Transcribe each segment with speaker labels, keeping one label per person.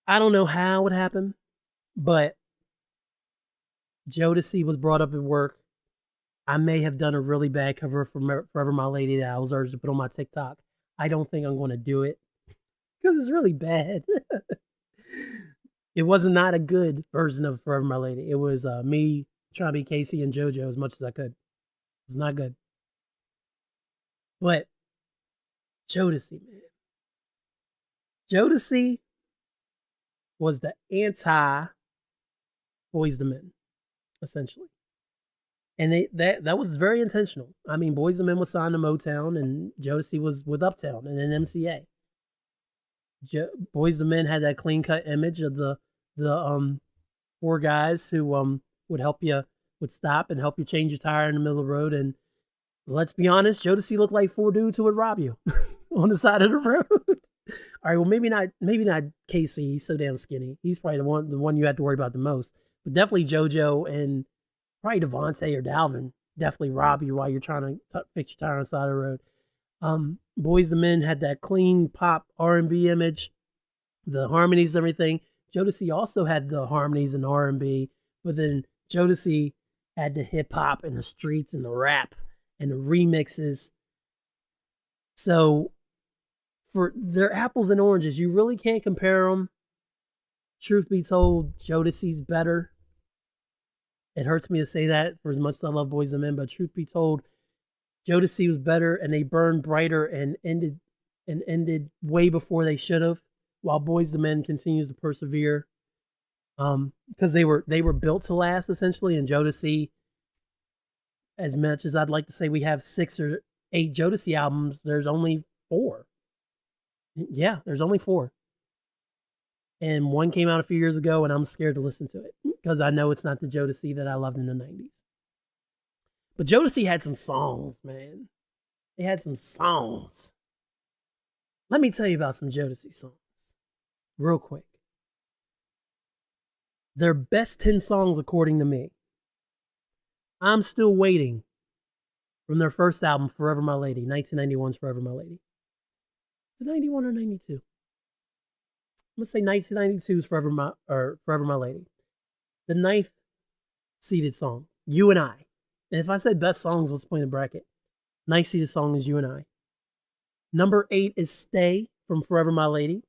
Speaker 1: I don't know how it happened, but Jodeci was brought up at work. I may have done a really bad cover for Forever My Lady that I was urged to put on my TikTok. I don't think I'm going to do it because it's really bad. It was not a good version of Forever My Lady. It was me trying to be Casey and JoJo as much as I could. It was not good. But Jodeci, man. Jodeci was the anti Boys the Men, essentially. And that was very intentional. I mean, Boys the Men was signed to Motown, and Jodeci was with Uptown and then MCA. Boys the Men had that clean cut image of the four guys who would help you would stop and help you change your tire in the middle of the road. And let's be honest, Jodeci looked like four dudes who would rob you on the side of the road. All right, well maybe not Casey. He's so damn skinny. He's probably the one you have to worry about the most. But definitely JoJo and probably Devontae or Dalvin definitely rob you while you're trying to fix your tire on the side of the road. Boys the Men had that clean pop R&B image, the harmonies, everything. Jodeci also had the harmonies and R&B, but then Jodeci had the hip hop and the streets and the rap and the remixes. So for they're apples and oranges. You really can't compare them. Truth be told, Jodeci's better. It hurts me to say that for as much as I love Boys and Men, but truth be told, Jodeci was better and they burned brighter and ended way before they should have, while Boys the Men continues to persevere. Because they were built to last essentially, and Jodeci, as much as I'd like to say we have 6 or 8 Jodeci albums, there's only 4. Yeah, there's only 4. And one came out a few years ago, and I'm scared to listen to it because I know it's not the Jodeci that I loved in the 90s. But Jodeci had some songs, man. They had some songs. Let me tell you about some Jodeci songs real quick. Their best 10 songs, according to me. I'm still waiting from their first album, Forever My Lady, 1991's Forever My Lady. Is it 91 or 92? I'm gonna say 1992's Forever My Lady. The 9th seeded song, You and I. And if I said best songs, what's the point of bracket? 9th seeded song is You and I. Number 8 is Stay from Forever My Lady.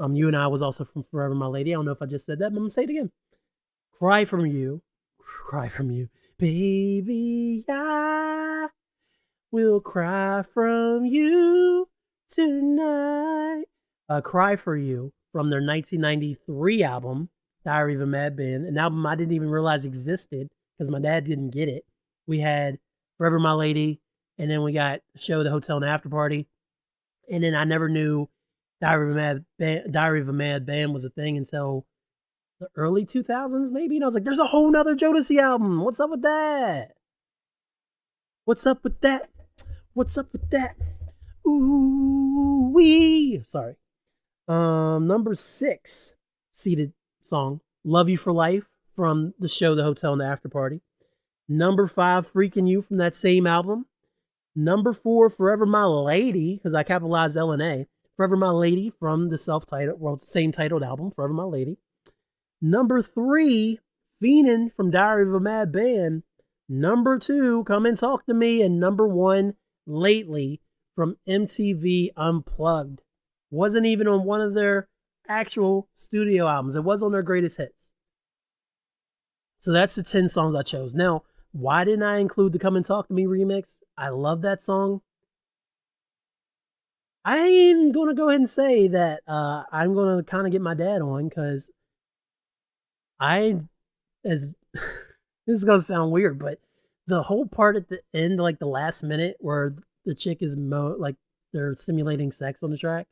Speaker 1: You and I was also from Forever My Lady. I don't know if I just said that, but I'm gonna say it again. Cry from You. Cry from You. Baby, I will cry from you tonight. Cry for You from their 1993 album, Diary of a Mad Band, an album I didn't even realize existed because my dad didn't get it. We had Forever My Lady, and then we got Show, the Hotel, and After Party. And then I never knew Diary of a Mad Band was a thing until the early 2000s, maybe. And I was like, there's a whole nother Jodeci album. What's up with that? What's up with that? What's up with that? Ooh wee. Sorry. Number 6 seeded song, Love You for Life from the Show, the Hotel, and the After Party. Number 5, Freaking You from that same album. Number 4, Forever My Lady, because I capitalized L and A. Forever My Lady from the same titled album, Forever My Lady. Number 3, Fiendin' from Diary of a Mad Band. Number 2, Come and Talk to Me. And number 1, Lately from MTV Unplugged. Wasn't even on one of their actual studio albums. It was on their greatest hits. So that's the 10 songs I chose. Now, why didn't I include the Come and Talk to Me remix? I love that song. I'm going to go ahead and say that I'm going to kind of get my dad on because this is going to sound weird, but the whole part at the end, like the last minute where the chick is like they're simulating sex on the track.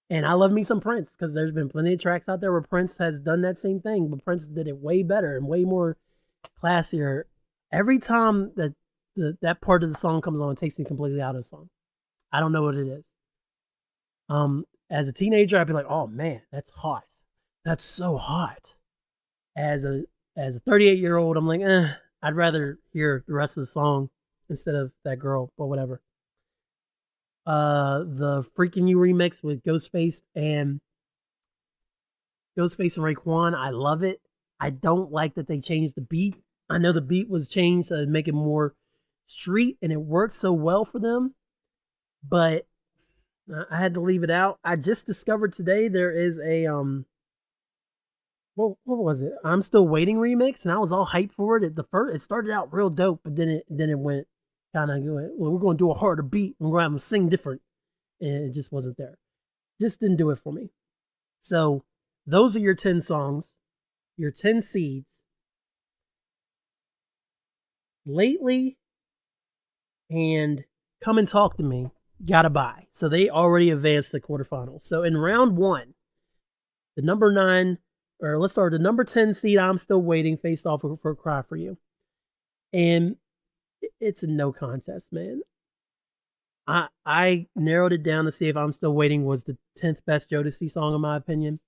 Speaker 1: And I love me some Prince because there's been plenty of tracks out there where Prince has done that same thing, but Prince did it way better and way more classier. Every time that part of the song comes on, it takes me completely out of the song. I don't know what it is. As a teenager, I'd be like, "Oh man, that's hot. That's so hot." As a 38-year-old, I'm like, I'd rather hear the rest of the song instead of that girl, but whatever. The Freaking You remix with Ghostface and Ghostface and Raekwon. I love it. I don't like that they changed the beat. I know the beat was changed to make it more street, and it worked so well for them. But I had to leave it out. I just discovered today there is a what was it? I'm Still Waiting remix, and I was all hyped for it. It started out real dope, but then it went kind of going. Well, we're going to do a harder beat, and we're going to have them sing different, and it just wasn't there. Just didn't do it for me. So those are your 10 songs, your 10 seeds. Lately, and Come and Talk to Me, gotta buy. So they already advanced the quarterfinals. So in round 1, the number 9, or let's start the number 10 seed, I'm Still Waiting, faced off for Cry For You. And it's a no contest, man. I narrowed it down to see if I'm Still Waiting was the 10th best Jodeci song, in my opinion,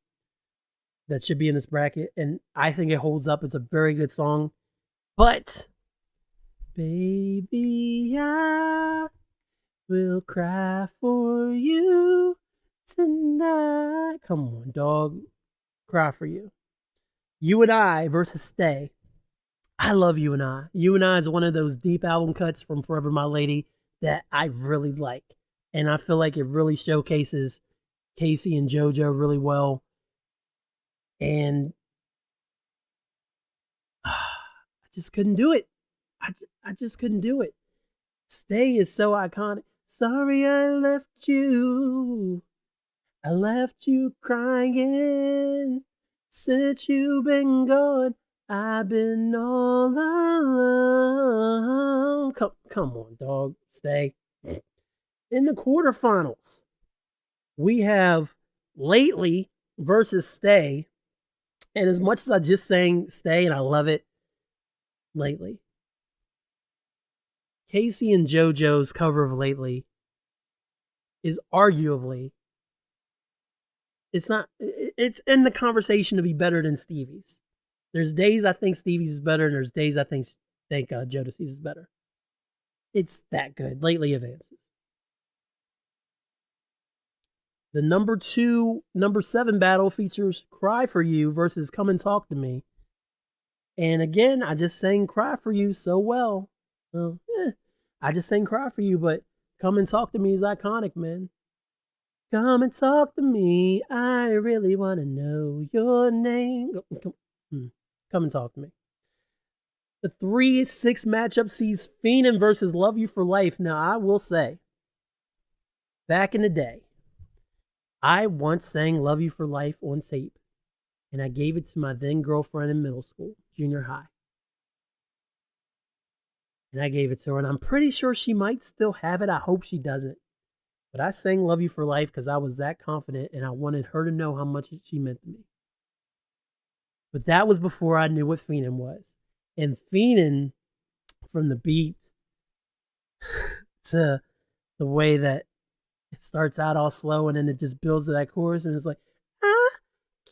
Speaker 1: that should be in this bracket. And I think it holds up. It's a very good song. But, baby, I will cry for you tonight. Come on, dog. Cry For You. You and I versus Stay. I love You and I. You and I is one of those deep album cuts from Forever My Lady that I really like. And I feel like it really showcases Casey and JoJo really well. And I just couldn't do it. I just couldn't do it. Stay is so iconic. Sorry I left you. I left you crying. Since you've been gone, I've been all alone. Come on, dog. Stay. In the quarterfinals, we have Lately versus Stay. And as much as I just sang Stay and I love it, Lately. Casey and JoJo's cover of Lately is arguably, it's in the conversation to be better than Stevie's. There's days I think Stevie's is better, and there's days I think Jodeci's is better. It's that good. Lately advances. The number 7 battle features Cry For You versus Come and Talk to Me. And again, I just sang Cry For You so well. I just sang Cry For You, but Come and Talk to Me is iconic, man. Come and talk to me. I really want to know your name. Come and Talk to Me. The 3-6 matchup sees Phenom versus Love You for Life. Now, I will say, back in the day, I once sang Love You for Life on tape, and I gave it to my then girlfriend in middle school, junior high. And I gave it to her, and I'm pretty sure she might still have it. I hope she doesn't. But I sang Love You for Life because I was that confident, and I wanted her to know how much she meant to me. But that was before I knew what Phenom was. And Phenom, from the beat to the way that it starts out all slow and then it just builds to that chorus, and it's like, I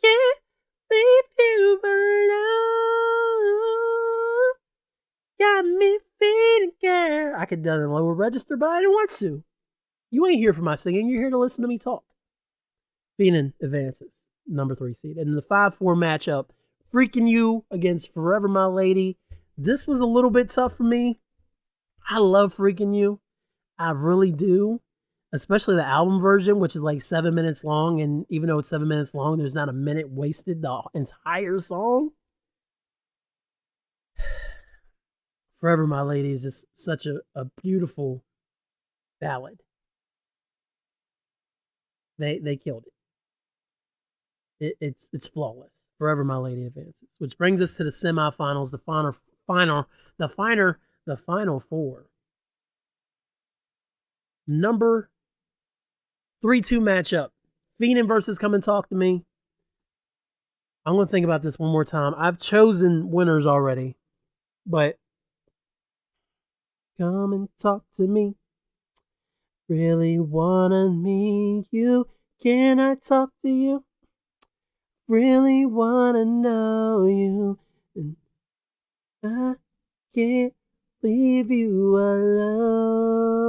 Speaker 1: can't leave you alone. Got me feeling, girl. I could have done it in lower register, but I didn't want to. You ain't here for my singing. You're here to listen to me talk. Phenom advances, number 3 seed. And in the 5-4 matchup, Freaking You against Forever My Lady. This was a little bit tough for me. I love Freaking You. I really do. Especially the album version, which is like 7 minutes long. And even though it's 7 minutes long, there's not a minute wasted the entire song. Forever My Lady is just such a beautiful ballad. They killed it. It's flawless. Forever My Lady advances, which brings us to the semifinals, the final 4. Number 3-2 matchup, Phenom versus Come and Talk to Me. I'm gonna think about this one more time. I've chosen winners already, but come and talk to me. Really wanna meet you. Can I talk to you? Really wanna know you. And I can't leave you alone.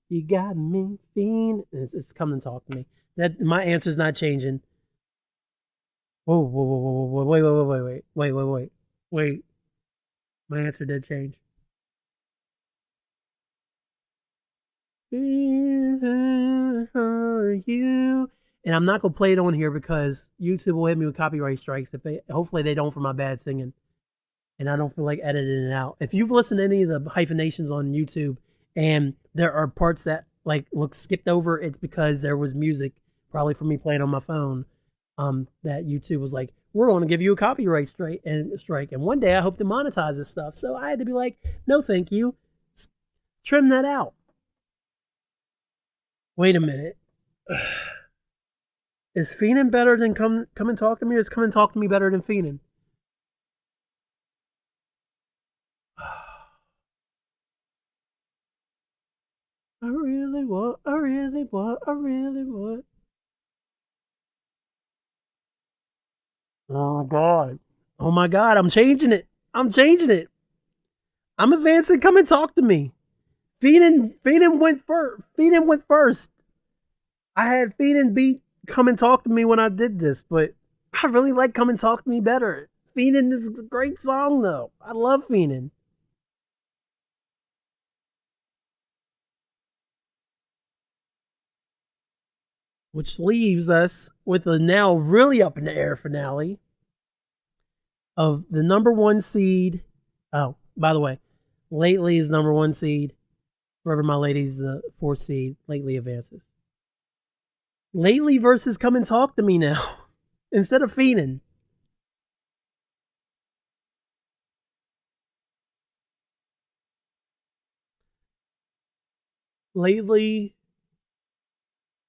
Speaker 1: You got me feeling. It's Come and Talk to Me. That my answer's not changing. Whoa, whoa, whoa, whoa, whoa, wait, wait, wait, wait, wait, wait, wait, wait. My answer did change. For you. And I'm not gonna play it on here because YouTube will hit me with copyright strikes. If they, hopefully they don't for my bad singing, and I don't feel like editing it out. If you've listened to any of the Hyphen Nations on YouTube, and there are parts that like look skipped over, it's because there was music, probably from me playing on my phone. That YouTube was like, we're going to give you a copyright strike, and one day I hope to monetize this stuff. So I had to be like, no, thank you, trim that out. Wait a minute. Is Fiendin' better than come and talk to me, or is Come and Talk to Me better than Fiendin'? I really want. Oh my god. Oh my god, I'm changing it. I'm advancing Come and Talk to Me. Fiendin' went first. I had Fiendin' beat Come and Talk to Me when I did this, but I really like Come and Talk to Me better. Fiendin' is a great song though. I love Fiendin'. Which leaves us with a now really up in the air finale of the number one seed. Oh, by the way, Lately is number one seed. Forever My Lady's the fourth seed. Lately advances. Lately versus Come and Talk to Me now instead of Fiendin'. Lately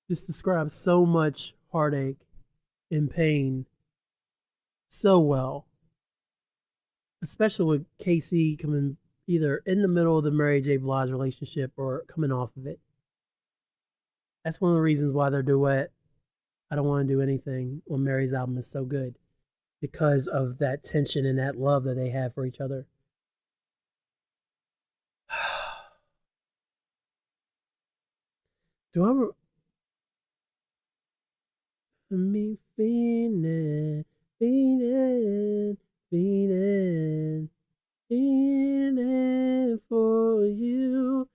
Speaker 1: just describes so much heartache and pain so well, especially with Casey coming either in the middle of the Mary J. Blige relationship or coming off of it. That's one of the reasons why their duet, I Don't Want to Do Anything, on Mary's album is so good, because of that tension and that love that they have for each other. Do I me feeling, for you.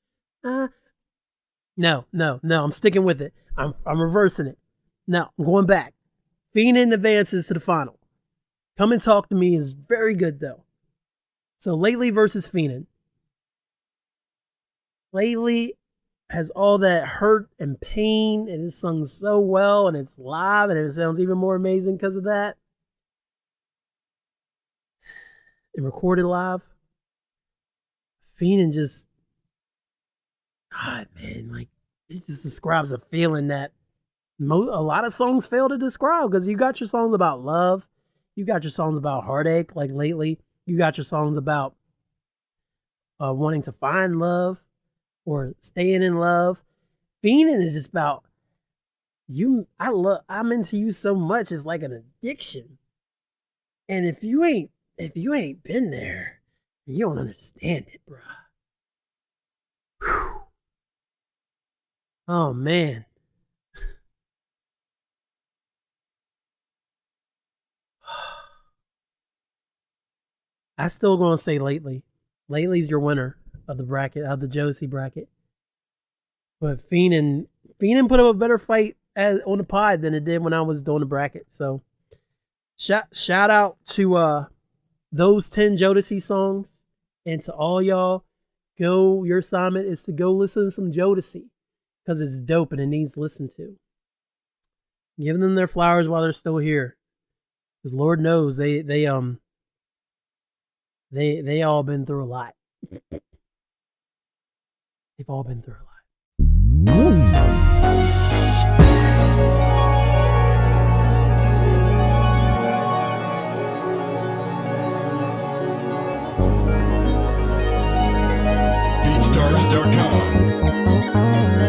Speaker 1: No, I'm sticking with it. I'm reversing it. No, I'm going back. Fiendin' advances to the final. Come and Talk to Me is very good though. So Lately versus Fiendin'. Lately has all that hurt and pain, and it's sung so well, and it's live, and it sounds even more amazing because of that. And recorded live. Fiendin' just, God, man, like, it just describes a feeling that a lot of songs fail to describe, because you got your songs about love, you got your songs about heartache, like Lately, you got your songs about wanting to find love or staying in love. Fiendin' is just about you. I'm into you so much, it's like an addiction. And if you ain't been there, you don't understand it, bruh. Whew. Oh man. I still gonna say Lately. Lately's your winner of the bracket, of the Jodeci bracket. But Fiendin' put up a better fight on the pod than it did when I was doing the bracket. So shout out to those 10 Jodeci songs, and to all y'all, your assignment is to go listen to some Jodeci, because it's dope and it needs listened to. Give them their flowers while they're still here, because Lord knows they all been through a lot. They've all been through a lot.
Speaker 2: BeatStars.com